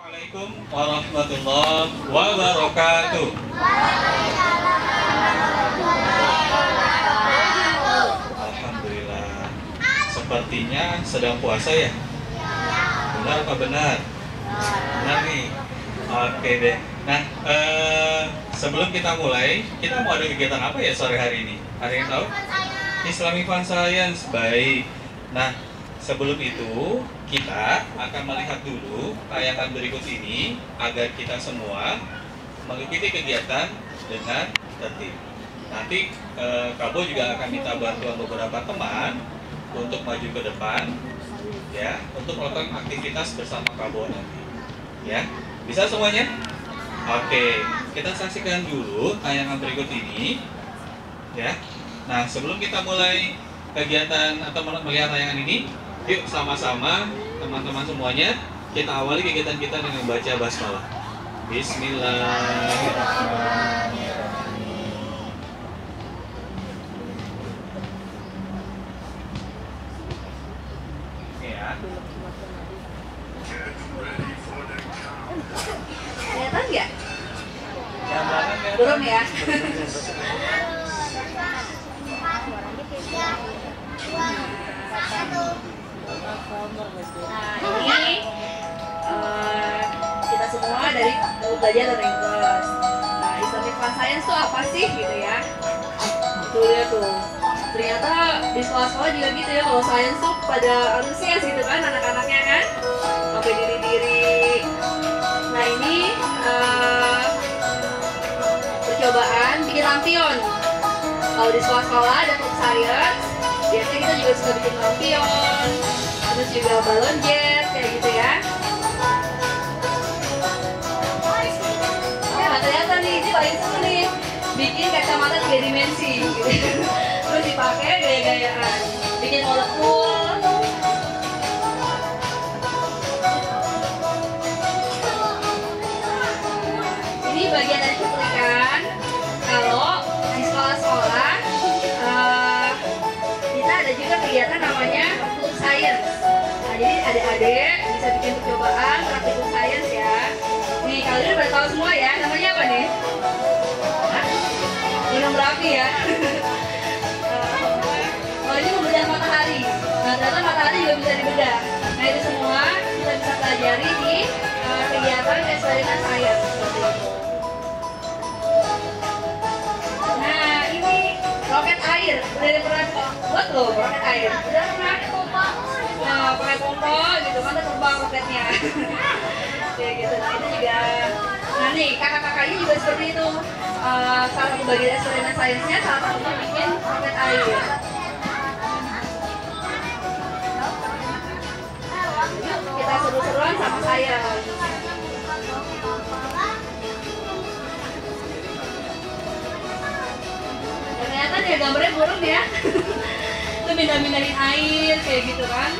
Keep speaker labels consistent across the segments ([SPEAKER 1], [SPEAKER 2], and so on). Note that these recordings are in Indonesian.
[SPEAKER 1] Assalamualaikum warahmatullahi wabarakatuh. Alhamdulillah. Sepertinya sedang puasa ya? Benar apa benar? Benar nih. Oke deh. Nah, sebelum kita mulai, kita mau ada kegiatan apa ya sore hari ini? Ada yang tahu? Islamic Fun Science. Baik. Nah, sebelum itu kita akan melihat dulu tayangan berikut ini agar kita semua mengikuti kegiatan dengan tertib. Nanti Kabo juga akan minta bantuan beberapa teman untuk maju ke depan, ya, untuk melakukan aktivitas bersama Kabo nanti. Ya, bisa semuanya? Oke, kita saksikan dulu tayangan berikut ini, ya. Nah, sebelum kita mulai kegiatan atau melihat tayangan ini, yuk sama-sama teman-teman semuanya kita awali kegiatan kita dengan membaca basmalah. Bismillahirrahmanirrahim. Ya.
[SPEAKER 2] Kelihatan nggak?
[SPEAKER 1] Yang belakang ya.
[SPEAKER 2] Belum ya? Nah ini kita semua dari belajar dari English. Nah Islamic Fun Science tuh apa sih gitu ya? Tuh ya tuh. Ternyata di sekolah-sekolah juga gitu ya, kalau science tuh pada antusias gitu kan anak-anaknya kan, sampai diri-diri. Nah ini percobaan bikin lampion. Kalau di sekolah-sekolah ada klub science, biasanya kita juga suka bikin lampion, terus juga balon jet kayak gitu ya. Ya nggak kelihatan nih, ini paling seru nih, bikin kacamata 3 dimensi gitu. Terus dipakai gaya-gayaan, bikin molekul. Ini bagian dari cuplikan kalau di sekolah-sekolah kita ada juga kegiatan namanya klub science. Nah, jadi adik-adik bisa bikin percobaan praktik klub science ya. Nih kalian udah tahu semua ya, namanya apa nih? Gunung berapi ya. Kalau ini membedah matahari. Nah ternyata matahari juga bisa dibedah. Nah itu semua kita bisa pelajari di kegiatan eksperimen science seperti itu. Nah ini roket air, udah pernah buat loh roket air. Udah pernah nah, pakai pompa gitu kan terbang roketnya. Kayak gitu. Nah itu juga. Nah nih kakak-kakaknya juga seperti itu. Salah satu bagian eksperimen sainsnya salah satunya bikin roket air. Kita seru-seruan sama saya. Ternyata dia gambarnya burung ya. Itu mindah-mindahin air kayak gitu kan.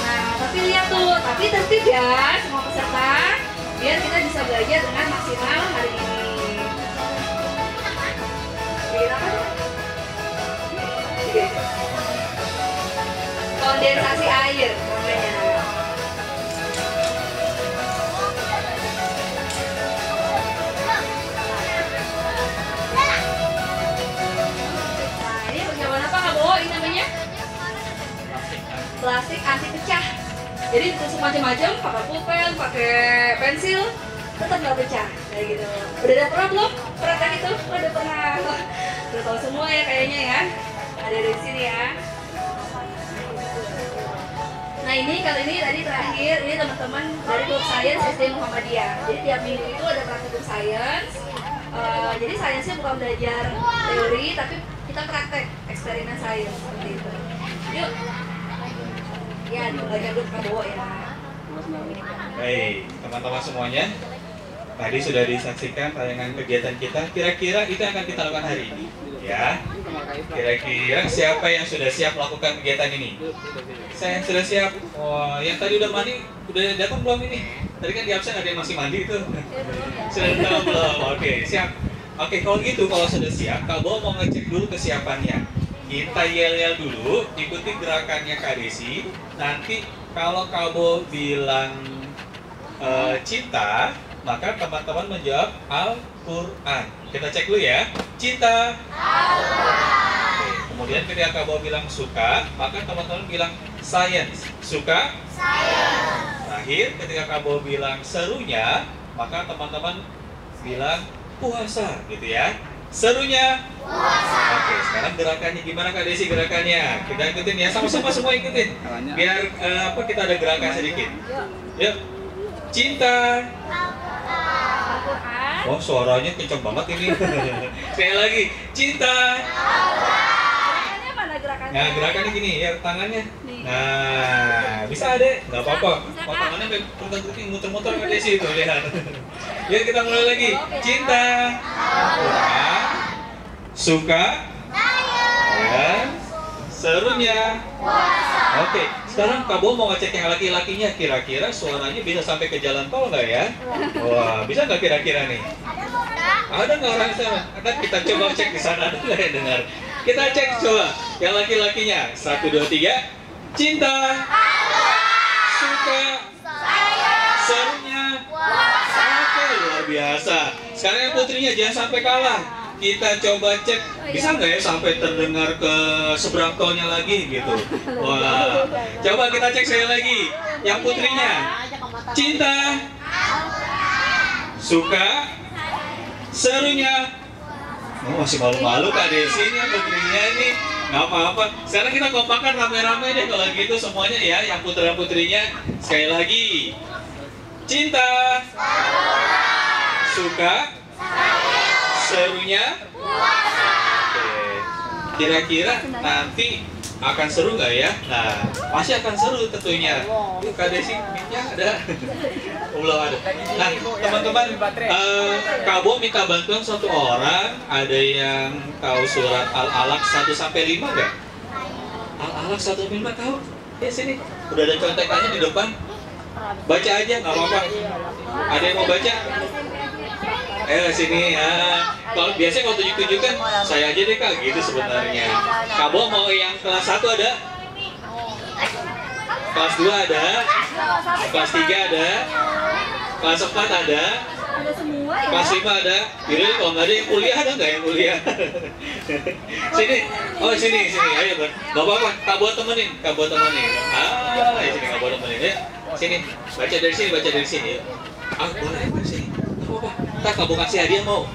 [SPEAKER 2] Nah, tapi lihat tuh, tapi tertib ya semua peserta, biar kita bisa belajar dengan maksimal hari ini. Kondensasi air namanya. Nah ini percobaan apa Kak Bo? Ini namanya plastik anti pecah. Jadi ditusuk macam-macam, pakai pulpen, pakai pensil, tetap nggak pecah kayak gitu. Udah pernah belum? Pernah kan itu? Udah pernah. Udah tahu semua ya kayaknya ya. Ada di sini ya. Nah ini kali ini tadi terakhir, ini teman-teman dari klub Science SD Muhammadiyah. Jadi tiap minggu itu ada praktikum Science. Jadi sainsnya bukan belajar teori, tapi kita praktek eksperimen Science seperti itu. Yuk. Ya, belajar dulu Kabo ya.
[SPEAKER 1] Baik, teman-teman semuanya, tadi sudah disaksikan tayangan kegiatan kita. Kira-kira itu yang akan kita lakukan hari ini, ya. Kira-kira siapa yang sudah siap melakukan kegiatan ini? Saya yang sudah siap. Oh, yang tadi udah mandi, udah datang belum ini? Tadi kan di absen ada yang masih mandi itu. Sudah datang belum? Oke, siap. Oke, kalau gitu, kalau sudah siap, Kabo mau ngecek dulu kesiapannya. Kita yel-yel dulu, ikuti gerakannya Kak Desi. Nanti kalau Kabo bilang cinta, maka teman-teman menjawab Al-Quran. Kita cek dulu ya. Cinta. Oke. Kemudian ketika Kak Bo bilang suka, maka teman-teman bilang science. Suka? Science. Terakhir ketika Kak Bo bilang serunya, maka teman-teman bilang puasa, gitu ya. Serunya puasa. Oke, sekarang gerakannya gimana Kak Desi gerakannya? Kita ikutin ya, sama-sama semua ikutin. Biar kita ada gerakan sedikit. Yuk. Cinta. Oh, suaranya kenceng banget ini. Sekali lagi, cinta.
[SPEAKER 2] Gerakannya mana gerakannya?
[SPEAKER 1] Nah, gerakannya gini, ya tangannya. Nah, bisa adek, nggak apa-apa. Oh, tangannya putar-putar, muter-muter Kak Desi itu, lihat. Yuk kita mulai lagi. Cinta. Al-Quran. Suka. Ya. Serunya. Oke, sekarang Kak Bo mau ngecek yang laki-lakinya. Kira-kira suaranya bisa sampai ke jalan tol nggak ya? Wah, bisa nggak kira-kira nih? Ada nggak orang di sana? Ada, kita coba cek di sana, ada nggak yang dengar? Kita cek coba yang laki-lakinya. 1, 2, 3. Cinta. Suka. Serunya. Oke, luar biasa. Sekarang yang putrinya jangan sampai kalah. Kita coba cek, bisa nggak ya sampai terdengar ke seberang tolnya lagi gitu. Wah, coba kita cek sekali lagi. Yang putrinya, cinta, suka, serunya. Oh, masih malu-malu Kak Desi ini yang putrinya ini. Nggak apa-apa. Sekarang kita kompakan rame-rame deh kalau gitu semuanya ya. Yang putra-putrinya sekali lagi. Cinta, suka, serunya. Oke. Kira-kira nanti akan seru nggak ya? Nah, pasti akan seru tentunya. Kak Desi, mic-nya ada? Belum ada. Nah, teman-teman, Kak Bo minta bantuan satu orang. Ada yang tahu surat Al-Alaq 1-5 nggak? Al-Alaq 1-5 tahu? Ya sini. Udah ada contekannya di depan. Baca aja, nggak apa-apa. Ada yang mau baca? Sini ya. Kalau biasanya kalau tunjuk-tunjuk kan saya aja deh Kak, gitu sebenarnya. Kak Bo mau yang kelas 1 ada? Kelas 2 ada? Kelas 3 ada? Kelas 4 ada? Kelas 5 ada? Jadi kalau nggak ada yang kuliah, ada nggak yang kuliah? Sini. Oh sini. Ayo Bang. Nggak apa-apa, Kak Bo temenin. Sini Kak Bo temenin ya. Sini. Baca dari sini. Boleh dari sini. Ntar Kak Bo kasih hadiah mau?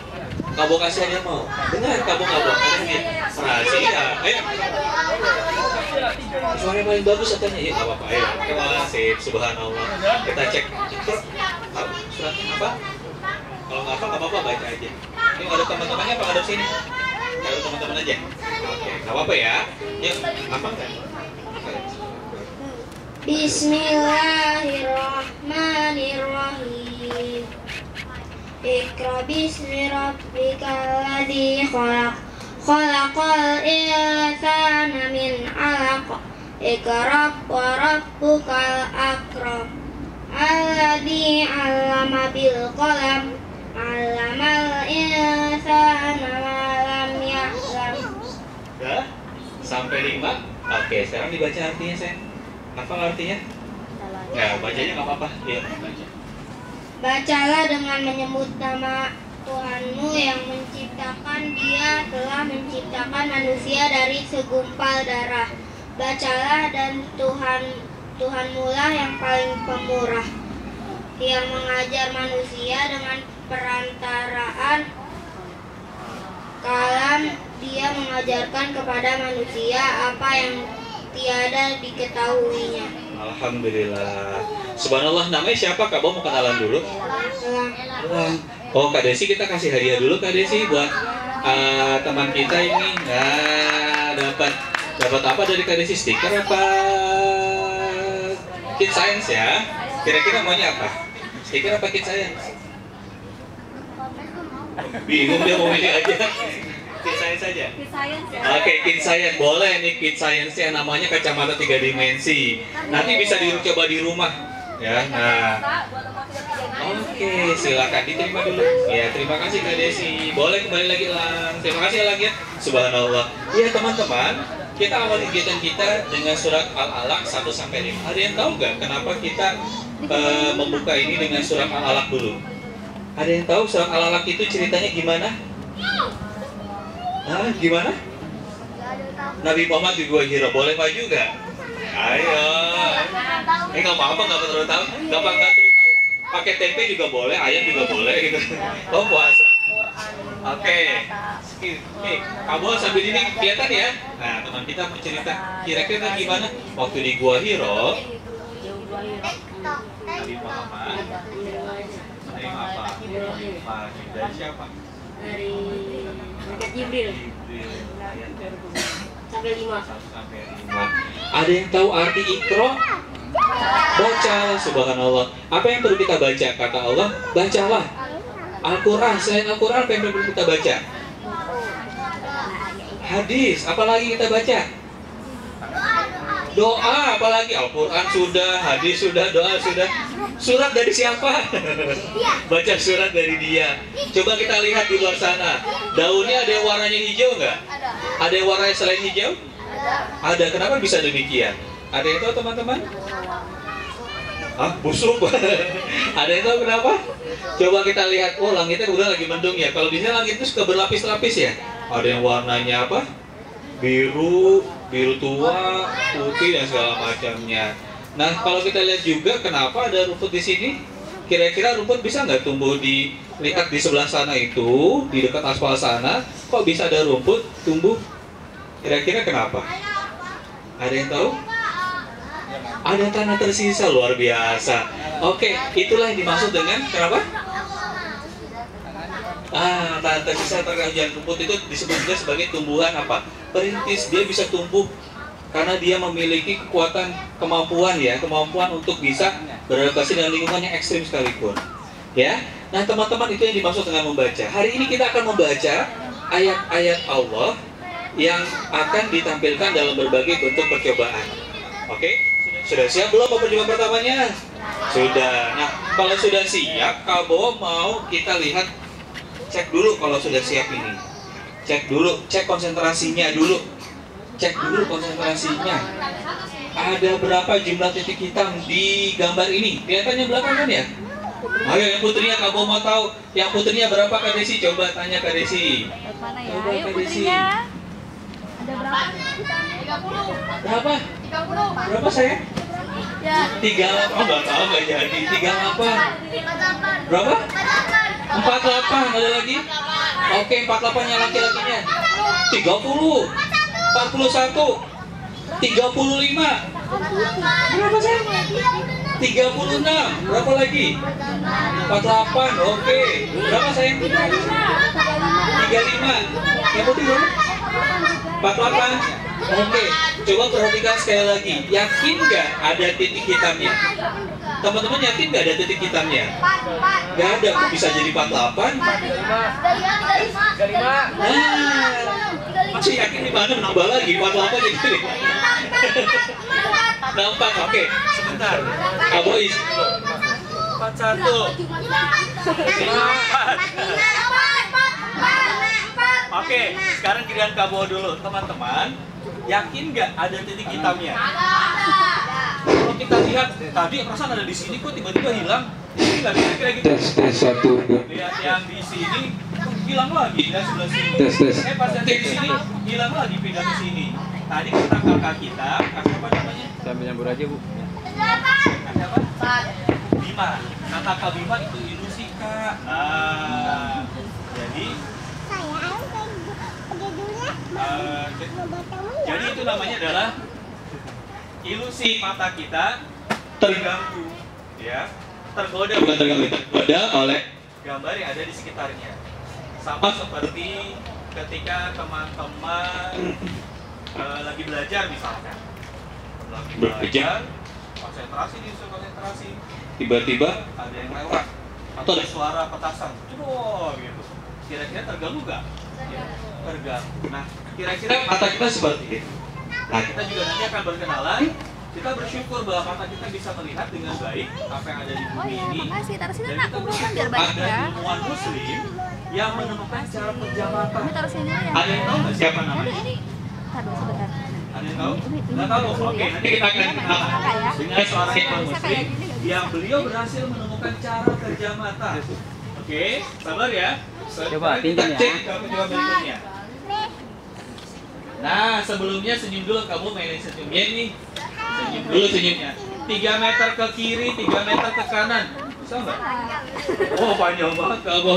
[SPEAKER 1] Beneran Kak Bo? Rahasia. Ayo. Suara paling bagus katanya. Ya nggak apa-apa. Ayo. Sip. Subhanallah. Kita cek. Tahu suratnya apa? Kalau nggak apa-apa baca aja. Ini ada teman-temannya apa ada sini? Ada teman-teman aja. Oke. Nggak apa-apa ya. Yuk. Apa nggak?
[SPEAKER 3] Bismillahirrahmanirrahim. Iqra bismi rabbikal ladzi khalaq. Khalaqal insana min 'alaq. Iqra wa rabbukal akram. Alladzi 'allama bil qalam. 'Allamal insana ma lam ya'lam.
[SPEAKER 1] Udah? Sampai 5? Oke, sekarang dibaca artinya, sayang. Hafal artinya? Ya, bacanya nggak apa-apa. Iya, baca.
[SPEAKER 3] Bacalah dengan menyebut nama Tuhanmu yang menciptakan. Dia telah menciptakan manusia dari segumpal darah. Bacalah dan Tuhanmu lah yang paling pemurah, yang mengajar manusia dengan perantaraan kalam. Dia mengajarkan kepada manusia apa yang tiada diketahuinya.
[SPEAKER 1] Alhamdulillah. Subhanallah. Namanya siapa Kak Bo? Mau kenalan dulu? Elang. Oh Kak Desi, kita kasih hadiah dulu Kak Desi buat teman kita ini. Nah, dapat apa dari Kak Desi? Stiker apa? Kid Science ya. Kira-kira maunya apa? Stiker apa Kid Science? Bingung dia mau milih aja. Kid Science saja. Oke, Kid Science boleh nih. Kid Science yang namanya kacamata 3 dimensi. Nanti bisa dicoba di rumah ya. Nah, oke, silakan diterima dulu. Ya, terima kasih Kak Desi. Boleh kembali lagi Lang. Terima kasih Lang ya. Subhanallah. Iya teman-teman, Kita awal kegiatan kita dengan surat Al-Alaq 1-5. Ada yang tahu nggak kenapa kita membuka ini dengan surat Al-Alaq dulu? Ada yang tahu surat Al-Alaq itu ceritanya gimana? Hah, gimana? Nabi Muhammad di Gua Hira, boleh maju nggak? Ayo. Nggak apa-apa, nggak perlu tahu. Nggak perlu tahu. Pakai tempe juga boleh, ayam juga boleh gitu. Oh puasa. Oke. Kamu sambil ini kelihatan ya. Nah, teman kita mau cerita kira-kira gimana waktu di Gua Hira. Nabi Muhammad menerima apa? Dari siapa?
[SPEAKER 3] Dari malaikat Jibril. Sampai 5.
[SPEAKER 1] Ada yang tahu arti Iqra? Baca, subhanallah. Apa yang perlu kita baca? Kata Allah, bacalah Al-Quran. Selain Al-Quran, apa yang perlu kita baca? Hadis, apalagi kita baca? Doa, apalagi? Al-Quran sudah, hadis sudah, doa sudah. Surat dari siapa? Baca surat dari Dia. Coba kita lihat di luar sana. Daunnya ada yang warnanya hijau nggak? Ada yang warnanya selain hijau? Ada. Kenapa bisa demikian? Ada yang tahu teman-teman? Ah, busuk. Ada yang tahu kenapa? Coba kita lihat. Oh, langitnya udah lagi mendung ya. Kalau di sini langit itu suka berlapis-lapis ya. Ada yang warnanya apa? Biru, biru tua, putih dan segala macamnya. Nah, kalau kita lihat juga kenapa ada rumput di sini? Kira-kira rumput bisa nggak tumbuh lihat di sebelah sana itu, di dekat aspal sana, kok bisa ada rumput tumbuh? Kira-kira kenapa? Ada yang tahu? Ada tanah tersisa, luar biasa. Oke, itulah yang dimaksud dengan kenapa? Tanah tersisa terkait rumput itu disebut juga sebagai tumbuhan apa? Perintis. Dia bisa tumbuh karena dia memiliki kekuatan, kemampuan untuk bisa beradaptasi dengan lingkungan yang ekstrim sekalipun. Ya, nah teman-teman, itu yang dimaksud dengan membaca. Hari ini kita akan membaca ayat-ayat Allah yang akan ditampilkan dalam berbagai bentuk percobaan. Oke, sudah siap belum percobaan pertamanya? Sudah. Nah, kalau sudah siap, Kabo mau kita lihat, cek dulu kalau sudah siap ini. Cek dulu, cek konsentrasinya dulu. Cek dulu konsentrasinya. Ada berapa jumlah titik hitam di gambar ini? Kelihatannya belakang kan ya? Ayo yang putrinya, Kabo mau tahu. Yang putrinya berapa, Kak Desi? Coba tanya Kak Desi.
[SPEAKER 2] Mana ya?
[SPEAKER 1] Coba
[SPEAKER 2] Ayo
[SPEAKER 1] Kak Desi.
[SPEAKER 2] putrinya. Ada berapa? 30.
[SPEAKER 1] Berapa?
[SPEAKER 2] 30.
[SPEAKER 1] Berapa saya?
[SPEAKER 2] Ya.
[SPEAKER 1] 38. Oh, nggak tahu, nggak jadi. 38. Berapa? 48. Ada lagi? Oke, 48-nya laki-lakinya. 30. 41. 35. Berapa saya? 36. Berapa lagi? 48. Oke. Berapa saya? 35. Yang putih berapa? 48. Oke. Coba perhatikan sekali lagi. Yakin nggak ada titik hitamnya? Teman-teman yakin nggak ada titik hitamnya? Nggak ada. Kok bisa jadi 48? Nah, masih yakin di mana? Nambah lagi 48 jadi 4. Oke, sebentar. Kabo isi dulu. 41. 4. Oke, sekarang giliran Kabo dulu, teman-teman. Yakin nggak ada titik hitamnya? Kalau kita lihat tadi perasaan ada di sini, kok tiba-tiba hilang? Ini nggak kira-kira gitu.
[SPEAKER 4] Tes 1.
[SPEAKER 1] Lihat yang di sini hilang lagi, dan sebelah sini.
[SPEAKER 4] Tes.
[SPEAKER 1] Pas yang di sini hilang lagi, pindah ke sini. Tadi kata kakak kita, kakak apa namanya?
[SPEAKER 4] Sambil nyambur aja, Bu.
[SPEAKER 1] Kakak apa? Bima. Kata Kak Bima itu ilusi, Kak. Nah, jadi jadi itu namanya adalah ilusi. Mata kita terganggu, ya, tergoda, bukan terganggu, tergoda oleh gambar yang ada di sekitarnya. Sama seperti ketika teman-teman lagi belajar misalkan, lagi belajar, konsentrasi, tiba-tiba ada yang lewat atau ada suara petasan, cedor gitu. Kira-kira terganggu nggak? Ya, terganggu. Nah, kira-kira mata kita seperti itu. Nah, kita juga nanti akan berkenalan. Kita bersyukur bahwa mata kita bisa melihat dengan baik apa yang ada di bumi ini.
[SPEAKER 2] Makasih, taruh sini
[SPEAKER 1] Dan
[SPEAKER 2] nak,
[SPEAKER 1] kita
[SPEAKER 2] kumpulkan biar
[SPEAKER 1] bersyukur
[SPEAKER 2] banyak
[SPEAKER 1] ada
[SPEAKER 2] ya.
[SPEAKER 1] ilmuwan muslim yang menemukan cara kerja mata.
[SPEAKER 2] Ini taruh sini ya.
[SPEAKER 1] Ada yang tahu nggak siapa namanya?
[SPEAKER 2] Ini, taruh sebentar.
[SPEAKER 1] tahu? Nggak tahu. Oke, nanti kita akan kenalan dengan seorang imam muslim yang beliau berhasil menemukan cara kerja mata. Oke, sabar ya.
[SPEAKER 4] Coba
[SPEAKER 1] Kita
[SPEAKER 4] tinggal ya.
[SPEAKER 1] cek jawaban berikutnya. Nah, sebelumnya senyum dulu, kamu mainin senyumnya nih. Senyum dulu senyumnya. 3 meter ke kiri, 3 meter ke kanan. Bisa nggak? Oh, panjang banget kamu.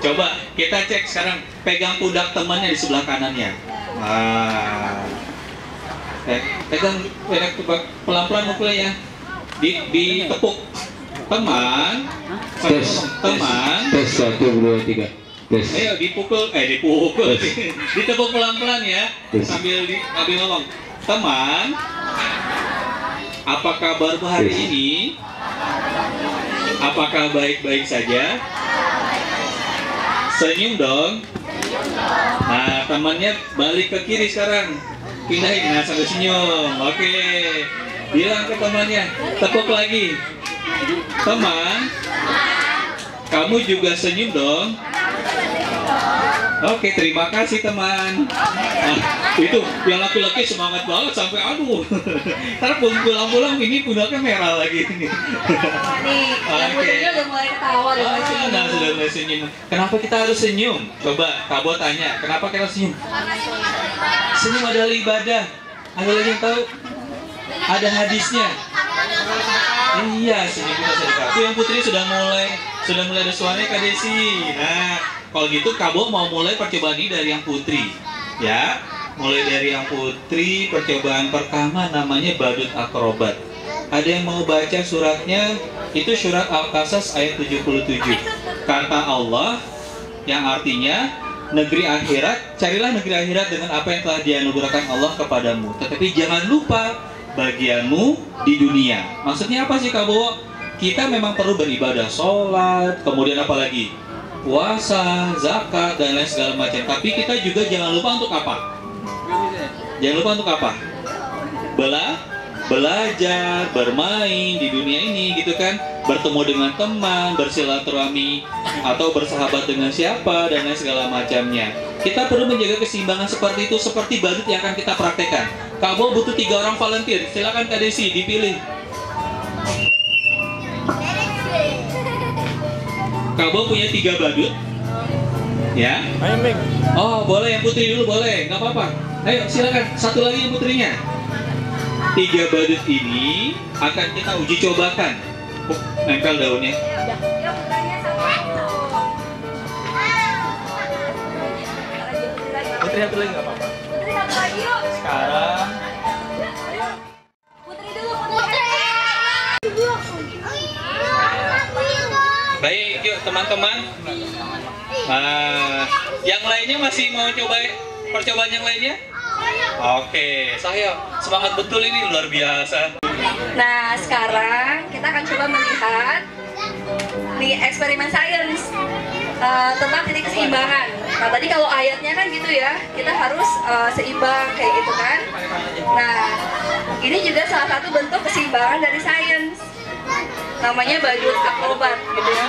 [SPEAKER 1] Coba kita cek sekarang. Pegang pundak temannya di sebelah kanannya. Pegang pelan-pelan mukulnya ya. Ditepuk. Teman. Teman.
[SPEAKER 4] Tes 1, 2, 3. Tes.
[SPEAKER 1] Ayo dipukul. Ditepuk pelan-pelan ya. Sambil ngomong. Teman. Apa kabarmu hari ini? Apakah baik-baik saja? Senyum dong. Nah, temannya balik ke kiri sekarang. Pindahin, nah sambil senyum. Oke. Bilang ke temannya, tepuk lagi. Teman, kamu juga senyum dong. Oke, terima kasih teman. Nah, itu yang laki-laki semangat banget sampai aduh. Ntar pulang-pulang ini pundaknya merah lagi nih.
[SPEAKER 2] Nih, yang putihnya udah mulai ketawa udah mulai senyum.
[SPEAKER 1] Nah, sudah mulai senyum. Kenapa kita harus senyum? Coba Kak Bo tanya, kenapa kita senyum? Senyum adalah ibadah. Ada lagi yang tahu? Ada hadisnya. Iya, senyum kita sedekah. Itu yang putri sudah mulai ada suaranya Kak Desi. Nah, kalau gitu Kak Bo mau mulai percobaan ini dari yang putri. Ya, mulai dari yang putri. Percobaan pertama namanya badut akrobat. Ada yang mau baca suratnya? Itu surat Al-Qasas ayat 77. Kata Allah yang artinya negeri akhirat, carilah negeri akhirat dengan apa yang telah dianugerahkan Allah kepadamu. Tetapi jangan lupa bagianmu di dunia. Maksudnya apa sih Kak Bo? Kita memang perlu beribadah, sholat, kemudian apa lagi? Puasa, zakat, dan lain segala macam. Tapi kita juga jangan lupa untuk apa? Jangan lupa untuk apa? Belajar, bermain di dunia ini gitu kan. Bertemu dengan teman, bersilaturahmi, atau bersahabat dengan siapa, dan lain segala macamnya. Kita perlu menjaga keseimbangan seperti itu, seperti badut yang akan kita praktekkan. Kak Bo butuh 3 orang volunteer. Silakan Kak Desi, dipilih. Kak Bo punya 3 badut. Ya. Oh, boleh yang putri dulu, boleh. Nggak apa-apa. Ayo, silakan. Satu lagi yang putrinya. 3 badut ini akan kita uji cobakan. Nempel daunnya. Putri satu lagi nggak apa-apa.
[SPEAKER 2] Putri satu lagi yuk.
[SPEAKER 1] Sekarang.
[SPEAKER 2] Putri dulu, Putri.
[SPEAKER 1] Baik, yuk teman-teman. Yang lainnya masih mau coba percobaan yang lainnya? Oke, saya semangat betul ini, luar biasa.
[SPEAKER 2] Nah, sekarang kita akan coba melihat nih eksperimen sains tentang titik keseimbangan. Nah, tadi kalau ayatnya kan gitu ya, kita harus seimbang kayak gitu kan. Nah, ini juga salah satu bentuk keseimbangan dari sains. Namanya badut akrobat gitu ya.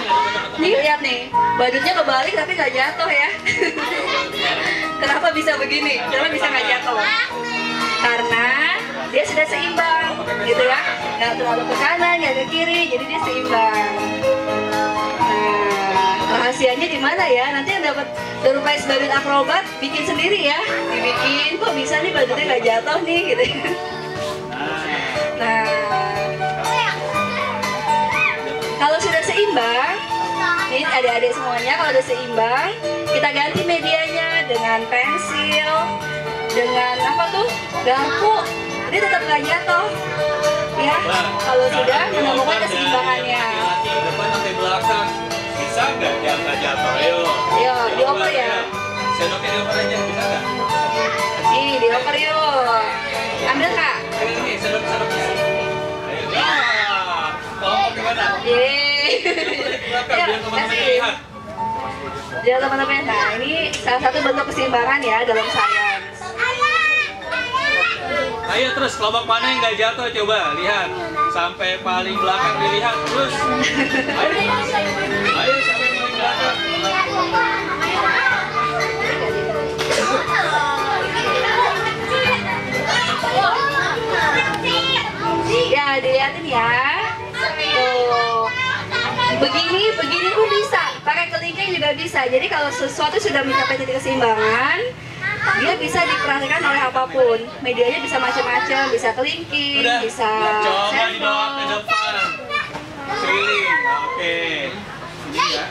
[SPEAKER 2] Nih lihat nih, badutnya kebalik tapi nggak jatuh ya. Kenapa bisa begini? Kenapa bisa nggak jatuh? Karena dia sudah seimbang gitu ya. Nggak terlalu ke kanan, nggak ke kiri, jadi dia seimbang. Nah, rahasianya di mana ya? Nanti yang dapat door prize badut akrobat bikin sendiri ya. Dibikin, kok bisa nih badutnya nggak jatuh nih gitu. Nah, kalau sudah seimbang, nih adik-adik semuanya kalau sudah seimbang, kita ganti medianya dengan pensil, dengan apa tuh, garpu, dia tetap nggak jatuh, ya. Kalau sudah menemukan keseimbangannya.
[SPEAKER 1] Depan sampai belakang, bisa nggak dia nggak jatuh? Ayo.
[SPEAKER 2] Ayo, dioper ya.
[SPEAKER 1] Sendoknya dioper aja, bisa nggak?
[SPEAKER 2] Nih, dioper yuk. Ambil kak.
[SPEAKER 1] Ini sendoknya. Ayo. Kalau mau gimana?
[SPEAKER 2] Yeay.
[SPEAKER 1] Biar teman-teman lihat.
[SPEAKER 2] Ya teman-teman, nah ini salah satu bentuk keseimbangan ya dalam sains.
[SPEAKER 1] Ayo terus, kelompok mana yang nggak jatuh? Coba lihat sampai paling belakang dilihat terus. Ayo sampai paling belakang.
[SPEAKER 2] dilihatin ya. Tuh. Begini pun bisa. Pakai kelingking juga bisa. Jadi kalau sesuatu sudah mencapai titik keseimbangan, dia bisa diperhatikan oleh apapun. Medianya bisa macam-macam, bisa kelingking,
[SPEAKER 1] Udah.
[SPEAKER 2] bisa
[SPEAKER 1] Coba
[SPEAKER 2] sendok.
[SPEAKER 1] dibawa ke depan. Keliling. Oke. Ini ya.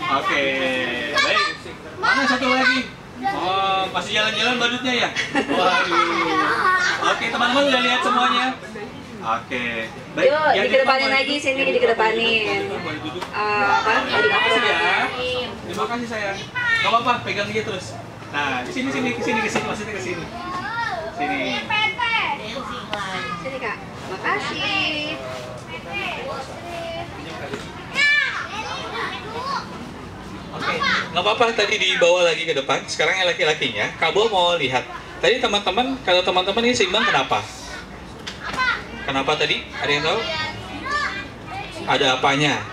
[SPEAKER 1] Oke. Baik. Mana satu lagi? Oh, masih jalan-jalan badutnya ya? Waduh. Oke, teman-teman udah lihat semuanya? Oke. Baik.
[SPEAKER 2] Yuk,
[SPEAKER 1] yang
[SPEAKER 2] dikedepanin
[SPEAKER 1] depan
[SPEAKER 2] lagi
[SPEAKER 1] boleh
[SPEAKER 2] sini,
[SPEAKER 1] duduk.
[SPEAKER 2] dikedepanin.
[SPEAKER 1] Boleh duduk.
[SPEAKER 2] Apa? Tadi
[SPEAKER 1] Terima
[SPEAKER 2] aku
[SPEAKER 1] kasih ya. Terima kasih sayang. Gak apa-apa, pegang dia terus. Nah, di sini, maksudnya ke sini. Sini.
[SPEAKER 2] Sini Kak. Makasih.
[SPEAKER 1] Oke, nggak apa-apa tadi dibawa lagi ke depan. Sekarang yang laki-lakinya, Kabo mau lihat. Tadi teman-teman, kalau teman-teman ini seimbang kenapa? Kenapa tadi? Ada yang tahu? Ada apanya?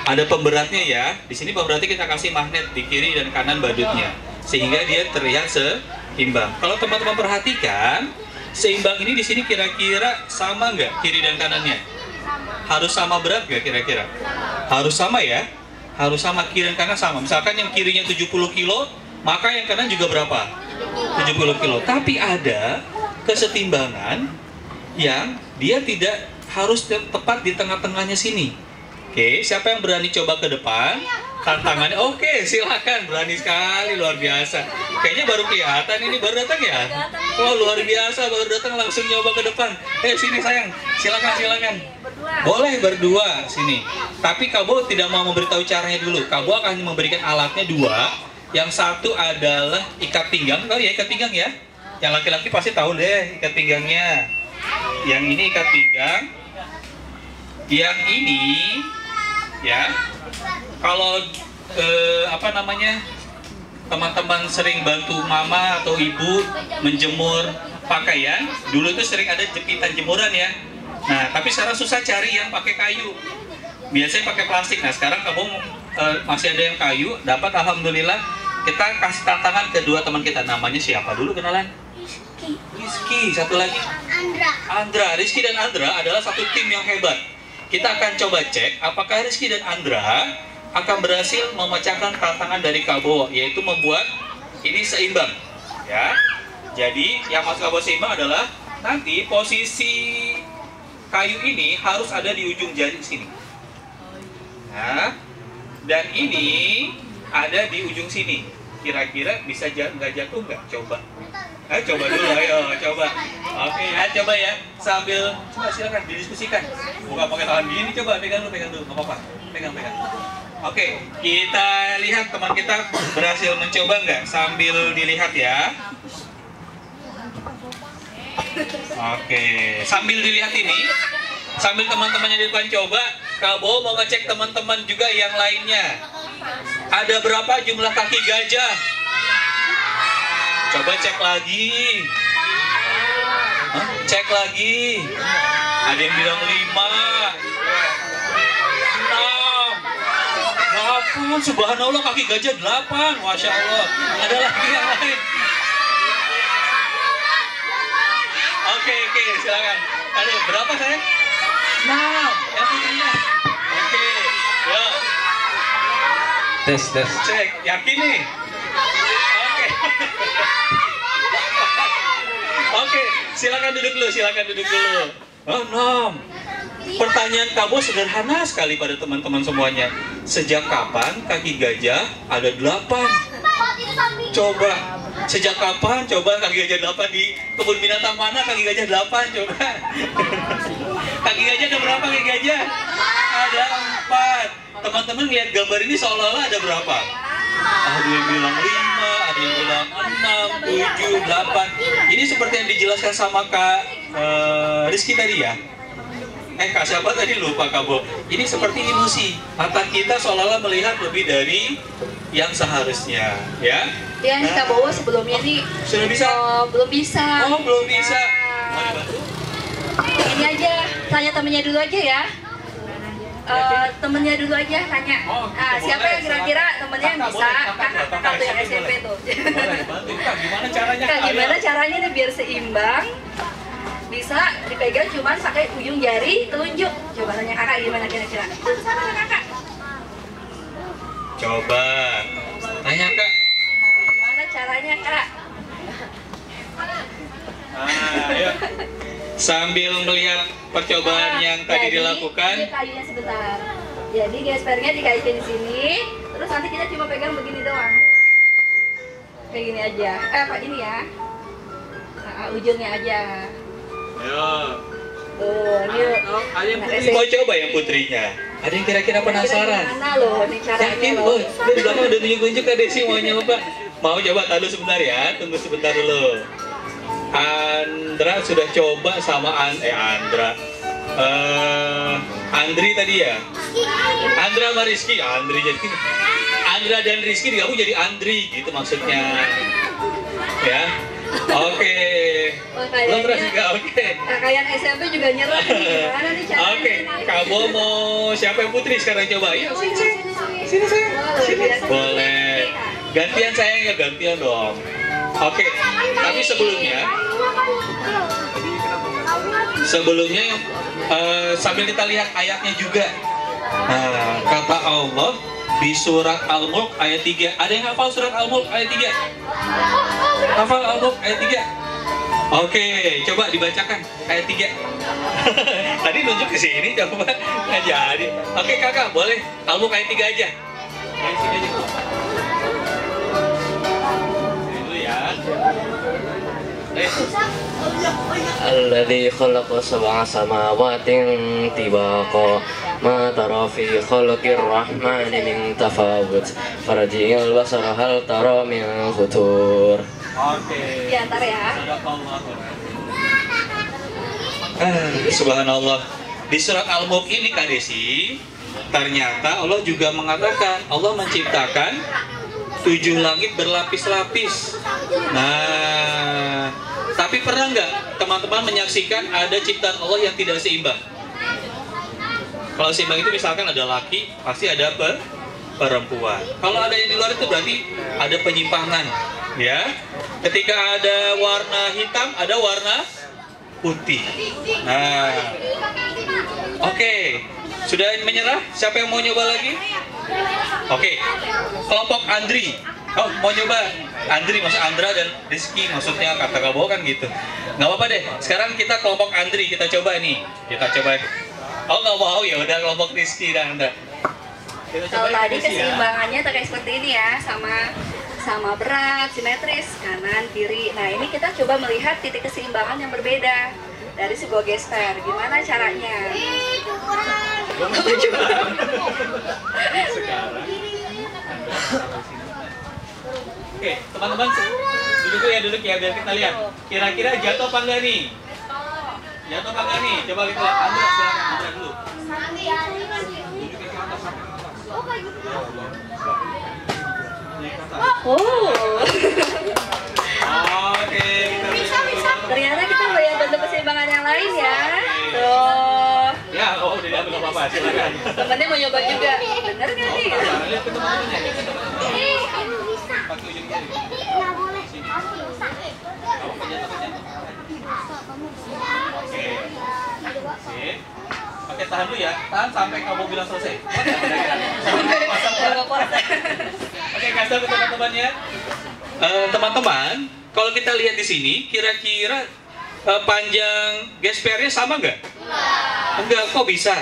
[SPEAKER 1] Ada pemberatnya ya. Di sini pemberatnya kita kasih magnet di kiri dan kanan badutnya, sehingga dia terlihat seimbang. Kalau teman-teman perhatikan, seimbang ini di sini kira-kira sama nggak kiri dan kanannya? Harus sama berat nggak kira-kira? Harus sama ya? Harus sama, kiri dan kanan sama. Misalkan yang kirinya 70 kilo, maka yang kanan juga berapa? 70 kilo. Tapi ada kesetimbangan yang dia tidak harus tepat di tengah-tengahnya sini. Oke, siapa yang berani coba ke depan? Tantangannya, oke, silakan. Berani sekali, luar biasa. Kayaknya baru kelihatan ini, baru datang ya? Oh, luar biasa, baru datang langsung nyoba ke depan. Sini sayang, silakan. Boleh berdua, sini. Tapi Kabo tidak mau memberitahu caranya dulu. Kabo akan memberikan alatnya dua. Yang satu adalah ikat pinggang, tahu ya ikat pinggang ya? Yang laki-laki pasti tahu deh ikat pinggangnya. Yang ini ikat pinggang. Yang ini, ya. Kalau teman-teman sering bantu mama atau ibu menjemur pakaian, dulu itu sering ada jepitan jemuran ya. Nah, tapi sekarang susah cari yang pakai kayu. Biasanya pakai plastik. Nah, sekarang kamu masih ada yang kayu, dapat, alhamdulillah. Kita kasih tantangan kedua teman kita. Namanya siapa dulu kenalan? Rizky. Satu lagi? Andra. Rizky dan Andra adalah satu tim yang hebat. Kita akan coba cek apakah Rizky dan Andra akan berhasil memecahkan tantangan dari Kabo, yaitu membuat ini seimbang. Ya. Jadi yang maksud Kabo seimbang adalah nanti posisi kayu ini harus ada di ujung jari sini. Nah, dan ini ada di ujung sini. Kira-kira bisa nggak jatuh nggak? Coba. Coba dulu, ayo coba. Oke ya, coba ya. Sambil coba silakan didiskusikan. Bukan pakai tangan gini, coba pegang dulu, nggak apa-apa. Pegang. Oke, kita lihat teman kita berhasil mencoba nggak? Sambil dilihat ya. Oke, sambil dilihat ini, sambil teman-temannya di depan coba, Kabo mau ngecek teman-teman juga yang lainnya. Ada berapa jumlah kaki gajah? Coba cek lagi. Cek lagi. Ada yang bilang 5, 6, 8. Subhanallah, kaki gajah 8. Masya Allah. Ada lagi yang lain. Oke, silakan. Ada berapa sayang? 6. Yang putrinya. Oke, yuk.
[SPEAKER 4] Tes.
[SPEAKER 1] Cek, yakin nih? Oke, silakan duduk dulu. Oh, 6. Pertanyaan Kabo sederhana sekali pada teman-teman semuanya. Sejak kapan kaki gajah ada 8? Coba. Sejak kapan coba kaki gajah 8 di kebun binatang mana kaki gajah 8 coba? Kaki gajah ada berapa kaki gajah? Ada 4. Teman-teman lihat gambar ini seolah-olah ada berapa? Ada yang bilang 5, ada yang bilang 6, 7, 8. Ini seperti yang dijelaskan sama Kak Rizky tadi ya. Kak siapa tadi lupa Kabo. Ini seperti ilusi. Mata kita seolah-olah melihat lebih dari yang seharusnya, ya.
[SPEAKER 2] Yang Kak Bowo sebelumnya nih
[SPEAKER 1] Sudah bisa?
[SPEAKER 2] belum bisa.
[SPEAKER 1] Oh, belum bisa. Mau dibantu?
[SPEAKER 2] Ini aja, tanya temennya dulu aja ya. Temennya dulu aja tanya. Siapa yang kira-kira temennya yang bisa? Kakak tuh yang SMP tuh.
[SPEAKER 1] Boleh bantu Kak, gimana caranya?
[SPEAKER 2] Kak, gimana caranya nih biar seimbang? bisa dipegang cuman pakai ujung jari telunjuk. Coba tanya kakak gimana kira-kira? Sama kakak.
[SPEAKER 1] Coba tanya kak.
[SPEAKER 2] Gimana caranya kak?
[SPEAKER 1] Ayo. Sambil melihat percobaan yang tadi dilakukan.
[SPEAKER 2] Jadi kayunya sebentar. Jadi gespernya dikaitin di sini, terus nanti kita cuma pegang begini doang. Kayak gini aja. Pak ini ya. Nah, ujungnya aja.
[SPEAKER 1] Ayo.
[SPEAKER 2] Yuk.
[SPEAKER 1] Ada yang putri mau coba yang putrinya. Ada yang kira-kira penasaran?
[SPEAKER 2] Gimana loh nih caranya?
[SPEAKER 1] Yakin?
[SPEAKER 2] Loh.
[SPEAKER 1] Di belakang udah tunjuk-tunjuk Kak Desi mau nyoba. Mau coba? Tahan dulu sebentar ya. Tunggu sebentar dulu. Andra sudah coba sama Andra. Andri tadi ya. Andra sama Rizky. Andri jadi. Andra dan Rizky digabung jadi Andri gitu maksudnya. Ya. Oke. Belum berhasil nggak? Oke.
[SPEAKER 2] Kakak yang SMP juga nyerah. Gimana nih caranya?
[SPEAKER 1] Oke. Kamu mau siapa yang putri sekarang coba? Yuk sini sayang. Sini. Boleh. Gantian sayang ya, gantian dong. Oke. Tapi sebelumnya sambil kita lihat ayatnya juga. Nah, kata Allah di surat Al-Mulk ayat 3. Ada yang hafal surat Al-Mulk ayat 3? Hafal Al-Mulk ayat 3? Oke, coba dibacakan ayat 3. Tadi nunjuk ke sini, coba nggak jadi. Oke kakak, boleh Al-Mulk ayat 3 aja. Dari sini aja. Ini dulu ya.
[SPEAKER 4] Alladzi khalaqa sab'a samawati tibaqa ma tara fi khalqir rahmani min tafawut farji'il basara hal tara min futur.
[SPEAKER 1] Oke.
[SPEAKER 2] Ya, ntar ya.
[SPEAKER 1] Subhanallah. Di surat Al-Mulk ini Kak Desi, ternyata Allah juga mengatakan Allah menciptakan 7 langit berlapis-lapis. Nah, tapi pernah nggak teman-teman menyaksikan ada ciptaan Allah yang tidak seimbang? Kalau seimbang itu misalkan ada laki, pasti ada perempuan. Kalau ada yang di luar itu berarti ada penyimpangan, ya. Ketika ada warna hitam, ada warna putih. Nah, oke. Sudah menyerah? Siapa yang mau nyoba lagi? Oke. Kelompok Andri. Oh, mau nyoba? Andri, maksud Andra dan Rizky, maksudnya kata Kabo kan gitu. Nggak apa-apa deh. Sekarang kita kelompok Andri, kita coba nih. Kita coba. Oh, nggak mau ya udah kelompok Rizky dan Andra.
[SPEAKER 2] Kalau tadi keseimbangannya kayak seperti ini ya, sama berat, simetris, kanan, kiri. Nah, ini kita coba melihat titik keseimbangan yang berbeda dari sebuah gesper. Gimana caranya?
[SPEAKER 1] Oke, teman-teman duduk ya biar kita lihat. Kira-kira jatuh apa enggak nih? Jatuh apa enggak nih? Coba kita lihat. Andra silakan Andra dulu.
[SPEAKER 2] Oh.
[SPEAKER 1] Oke,
[SPEAKER 2] Ternyata kita melihat bentuk keseimbangan yang lain ya. Tuh.
[SPEAKER 1] Ya, udah diambil nggak apa-apa, silakan.
[SPEAKER 2] Temennya mau nyoba juga. Bener nggak nih?
[SPEAKER 1] Lihat ke teman-temannya, lihat ke teman-temannya. Pakai ujung jari. Oke. Sip. Oke, tahan dulu ya. Tahan sampai kamu bilang selesai. Oke, kasih ke teman-temannya. Teman-teman, kalau kita lihat di sini, kira-kira panjang gespernya sama nggak? Enggak, kok bisa?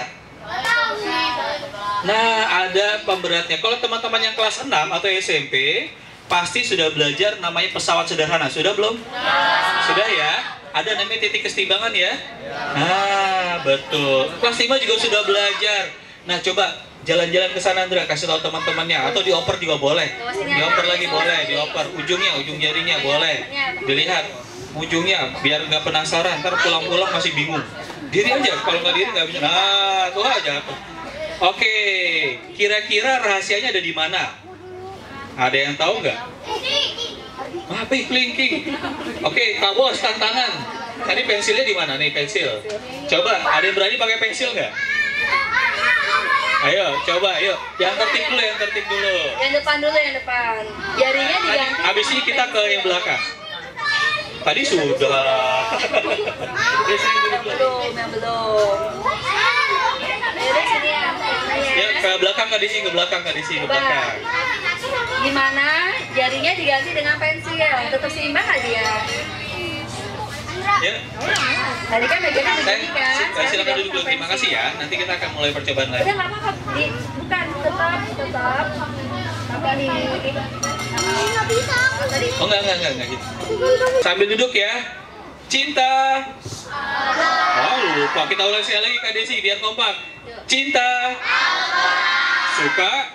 [SPEAKER 1] Nah, ada pemberatnya. Kalau teman-teman yang kelas 6 atau SMP, pasti sudah belajar namanya pesawat sederhana. Sudah belum? Sudah ya? Ada namanya titik keseimbangan ya? Nah, betul. Kelas 5 juga sudah belajar. Nah, coba jalan-jalan ke sana Andra, kasih tahu teman-temannya. Atau dioper juga boleh. Dioper lagi boleh, dioper. Ujungnya, ujung jarinya boleh. Dilihat ujungnya, biar nggak penasaran. Ntar pulang-pulang masih bingung. Diri aja, kalau nggak diri nggak bisa. Nah, tuh aja. Oke, kira-kira rahasianya ada di mana? Ada yang tahu nggak? Apa kelingking? Oke, Kak Bos, tantangan. Tadi pensilnya di mana nih pensil? Coba, ada yang berani pakai pensil nggak? Ayo, coba, ayo. Yang tertib dulu, yang tertib dulu.
[SPEAKER 2] Yang depan dulu, yang depan. Jarinya diganti.
[SPEAKER 1] Habis ini kita ke yang belakang. Tadi sudah.
[SPEAKER 2] Yang belum. Dari sini ya.
[SPEAKER 1] Ya, ke belakang Kak Desi, ke belakang.
[SPEAKER 2] Gimana? Jarinya diganti dengan pensil. Tetap seimbang nggak dia?
[SPEAKER 1] Ya.
[SPEAKER 2] Tadi kan megangnya begini kan?
[SPEAKER 1] Silakan duduk dulu. Terima kasih ya. Nanti kita akan mulai percobaan lagi.
[SPEAKER 2] Udah nggak apa-apa. Bukan, tetap. Apa di? Nggak bisa.
[SPEAKER 1] Oh enggak gitu. Sambil duduk ya. Cinta. Oh lupa, kita ulang sekali lagi Kak Desi biar kompak. Cinta. Suka.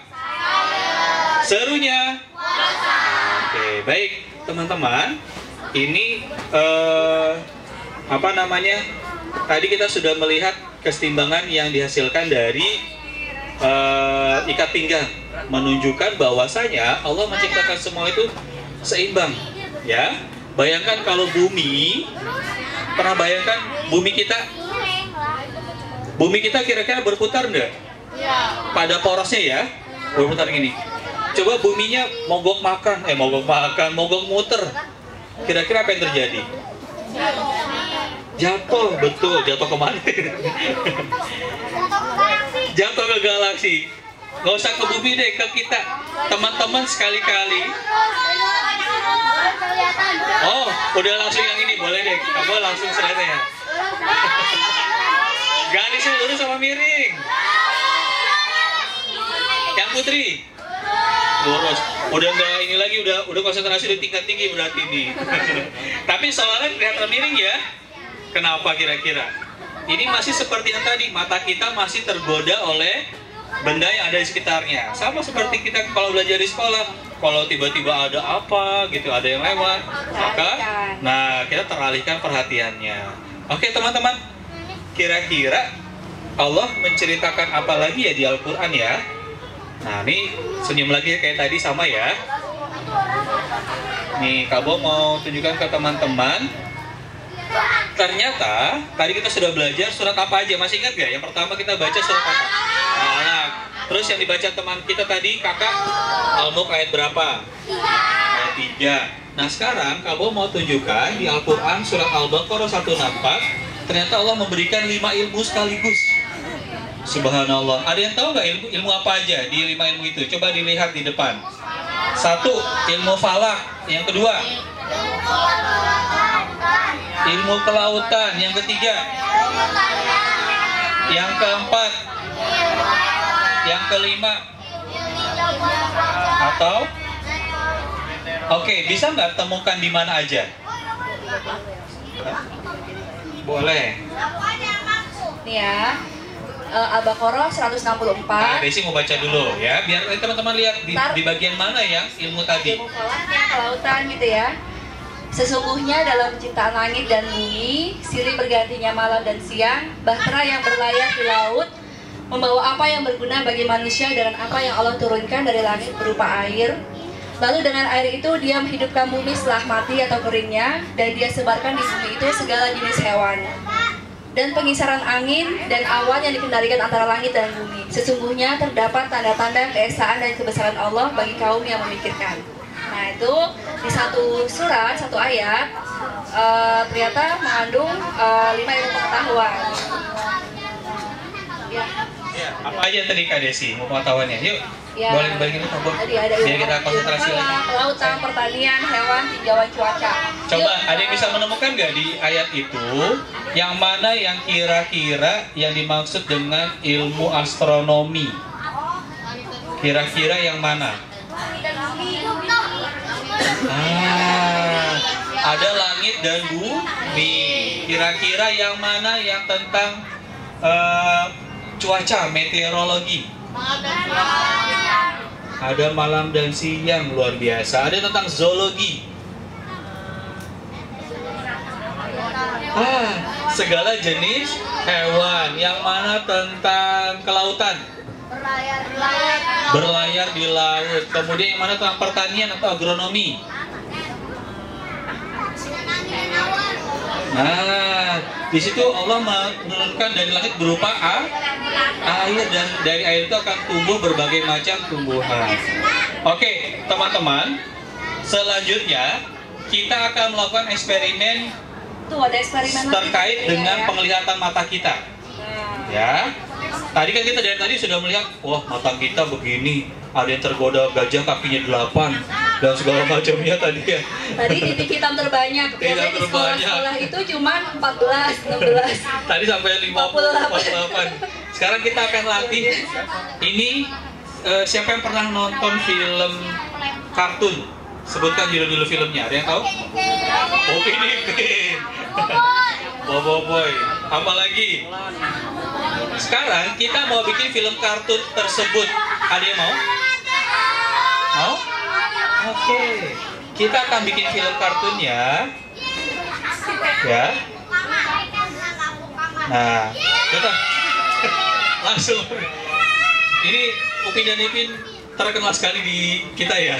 [SPEAKER 1] Serunya. Oke, baik teman-teman. Ini apa namanya? Tadi kita sudah melihat kesetimbangan yang dihasilkan dari ikat pinggang, menunjukkan bahwasanya Allah menciptakan semua itu seimbang. Ya, bayangkan kalau bumi, pernah bayangkan bumi kita kira-kira berputar enggak? Pada porosnya ya, berputar gini. Coba buminya mogok muter. Kira-kira apa yang terjadi? Jatuh, betul. Jatuh kemana? Jatuh ke galaksi. Gak usah ke bumi deh, ke kita. Teman-teman sekali-kali. Oh, udah langsung yang ini, boleh deh. Kamu langsung selesai ya. Garisnya lurus sama miring. Yang putri. Lurus. Udah nggak ini lagi, udah konsentrasi di tingkat tinggi berarti nih. Tapi soalnya kelihatan miring ya. Kenapa kira-kira? Ini masih seperti yang tadi, mata kita masih tergoda oleh benda yang ada di sekitarnya. Sama seperti kita kalau belajar di sekolah, kalau tiba-tiba ada apa gitu, ada yang lewat, maka kita teralihkan perhatiannya. Oke teman-teman, kira-kira Allah menceritakan apa lagi ya di Al-Quran ya? Nah ini senyum lagi kayak tadi sama ya. Nih Kak Bo mau tunjukkan ke teman-teman. Ternyata tadi kita sudah belajar surat apa aja, masih ingat gak? Yang pertama kita baca surat apa? Nah, terus yang dibaca teman kita tadi kakak Al-Mulk ayat berapa? Ayat 3. Nah sekarang Kak Bo mau tunjukkan di Al-Quran surat Al-Baqarah 164. Ternyata Allah memberikan 5 ilmu sekaligus. Subhanallah. Ada yang tahu nggak ilmu apa aja di 5 ilmu itu? Coba dilihat di depan. 1. Ilmu falak. Yang kedua, ilmu kelautan. Yang ketiga, yang keempat, yang kelima, atau oke, bisa nggak temukan di mana aja? Boleh.
[SPEAKER 2] Nih ya. Al-Baqarah 164.
[SPEAKER 1] Nah, Desi mau baca dulu ya, biar teman-teman lihat di bagian mana yang ilmu tadi.
[SPEAKER 2] Ilmu falaknya, kelautan gitu ya. Sesungguhnya dalam penciptaan langit dan bumi, silih bergantinya malam dan siang, bahtera yang berlayar di laut, membawa apa yang berguna bagi manusia dan apa yang Allah turunkan dari langit berupa air. Lalu dengan air itu dia menghidupkan bumi setelah mati atau keringnya, dan dia sebarkan di bumi itu segala jenis hewan. Dan pengisaran angin dan awan yang dikendalikan antara langit dan bumi. Sesungguhnya terdapat tanda-tanda keesaan dan kebesaran Allah bagi kaum yang memikirkan. Nah itu di satu surat, satu ayat ternyata mengandung 5 ilmu pengetahuan. Ya.
[SPEAKER 1] Ya, apa aja tadi Kak Desi mau pengetahuannya? Yuk,
[SPEAKER 2] ya.
[SPEAKER 1] boleh dibagiin Kak Bo.
[SPEAKER 2] Tadi ada
[SPEAKER 1] biar kita konsentrasi lagi.
[SPEAKER 2] Kelautan, pertanian, hewan, tinjauan cuaca.
[SPEAKER 1] Coba ada yang bisa menemukan nggak di ayat itu yang mana yang kira-kira yang dimaksud dengan ilmu astronomi? Kira-kira yang mana? Ada langit dan bumi. Kira-kira yang mana yang tentang cuaca, meteorologi? Ada malam dan siang, luar biasa. Ada tentang zoologi. Segala jenis hewan. Yang mana tentang kelautan? Berlayar di laut. Kemudian yang mana tentang pertanian atau agronomi? Nah, di situ Allah menurunkan dari langit berupa air, dan dari air itu akan tumbuh berbagai macam tumbuhan. Oke, teman-teman, selanjutnya kita akan melakukan eksperimen
[SPEAKER 2] Tuh ada eksperimen
[SPEAKER 1] terkait dengan
[SPEAKER 2] ya.
[SPEAKER 1] penglihatan mata kita. Ya, tadi kan kita dari tadi sudah melihat, wah mata kita begini, ada yang tergoda gajah kakinya 8 dan segala macamnya tadi ya.
[SPEAKER 2] Tadi titik hitam terbanyak. Biasanya di sekolah-sekolah itu cuma 14, 16.
[SPEAKER 1] Tadi sampai 48. Sekarang kita akan latih. Ini siapa yang pernah nonton film kartun? Sebutkan judul-judul filmnya. Ada yang tahu? Upin Ipin. Bobo Boy. Apa lagi? Sekarang kita mau bikin film kartun tersebut. Ada yang mau? Mau? Oke. Kita akan bikin film kartunnya. Ya. Nah, kita langsung. Ini Upin dan Ipin terkenal sekali di kita ya.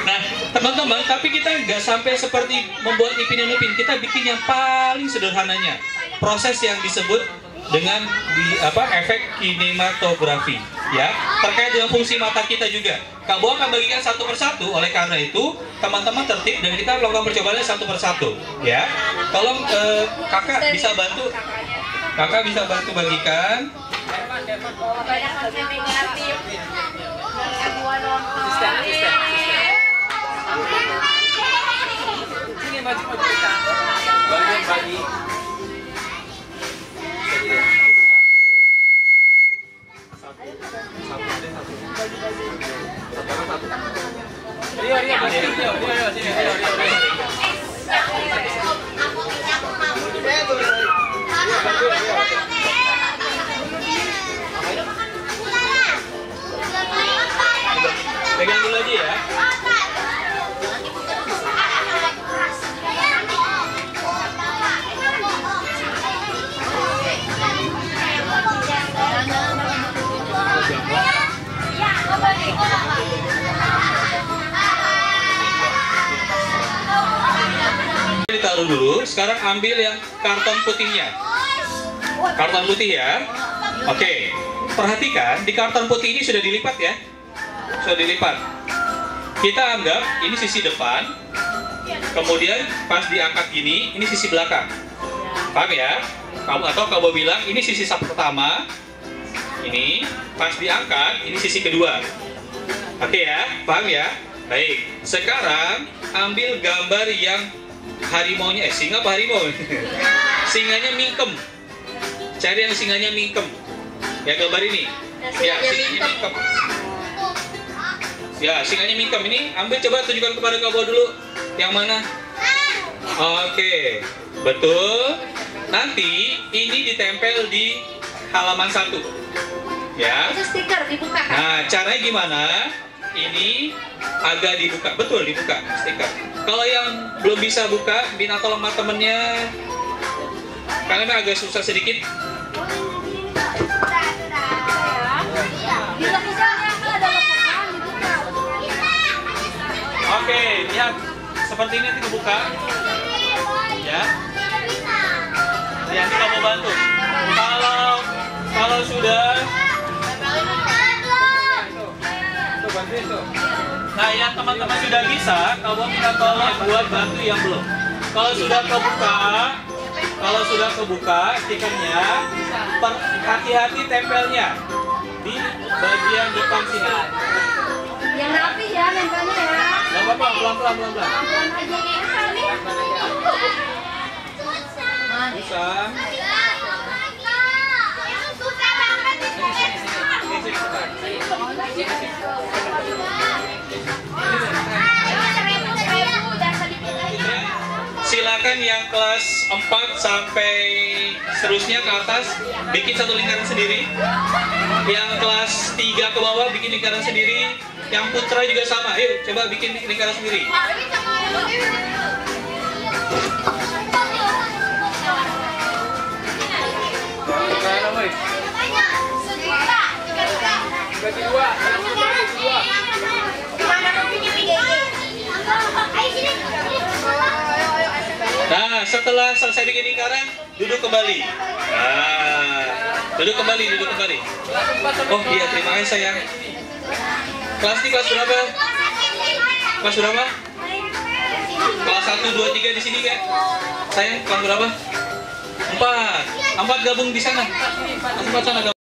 [SPEAKER 1] Nah, teman-teman, tapi kita nggak sampai seperti membuat Ipin dan Upin. Kita bikin yang paling sederhananya. Proses yang disebut dengan efek kinematografi, ya, terkait dengan fungsi mata kita juga. Kak Bo akan bagikan satu persatu. Oleh karena itu, teman-teman tertib dan kita lakukan percobaannya satu persatu, ya. Tolong kakak bisa bantu. Kakak bisa bantu bagikan. Pegang dulu aja ya. Ditaruh dulu. Sekarang ambil yang karton putihnya. Karton putih ya. Oke. Perhatikan di karton putih ini sudah dilipat ya. Sudah dilipat. Kita anggap ini sisi depan. Kemudian pas diangkat gini, ini sisi belakang. Paham ya? Kamu bilang ini sisi pertama. Ini pas diangkat, ini sisi kedua. Oke ya? Paham ya? Baik. Sekarang ambil gambar yang harimaunya, singa apa harimau? Singanya mingkem. Cari yang singanya mingkem. Ya gambar ini. Ya, singanya mingkem. Ya, singanya mingkem ini. Ambil, coba tunjukkan kepada Kak Bo dulu. Yang mana? Oke, betul. Nanti ini ditempel di halaman 1. Ya.
[SPEAKER 2] Itu stiker dibuka kan?
[SPEAKER 1] Nah, caranya gimana? Ini agak dibuka, betul dibuka stiker. Kalau yang belum bisa buka, minta tolong sama temennya. Karena agak susah sedikit. Oke, lihat seperti ini nanti kebuka. Ya. Ya, nanti kamu bantu. Kalau sudah. Nah, yang teman-teman sudah bisa, kamu minta tolong buat bantu yang belum. Kalau sudah kebuka stikernya, hati-hati tempelnya di bagian depan sini.
[SPEAKER 2] Yang rapi ya nempelnya ya.
[SPEAKER 1] Gak apa-apa, pelan-pelan.
[SPEAKER 2] Pelan aja.
[SPEAKER 1] Susah. Silakan yang kelas 4 sampai seterusnya ke atas bikin satu lingkaran sendiri. Yang kelas 3 ke bawah bikin lingkaran sendiri. Yang putra juga sama. Ayo coba bikin lingkaran sendiri. Nah, setelah selesai bikin lingkaran, duduk kembali. Nah, duduk kembali. Oh iya, terima kasih sayang. Kelas ini kelas berapa? Kelas berapa? Kelas 1, 2, 3 di sini kan? Saya kelas berapa? 4. 4 gabung di sana. 4 sana gabung.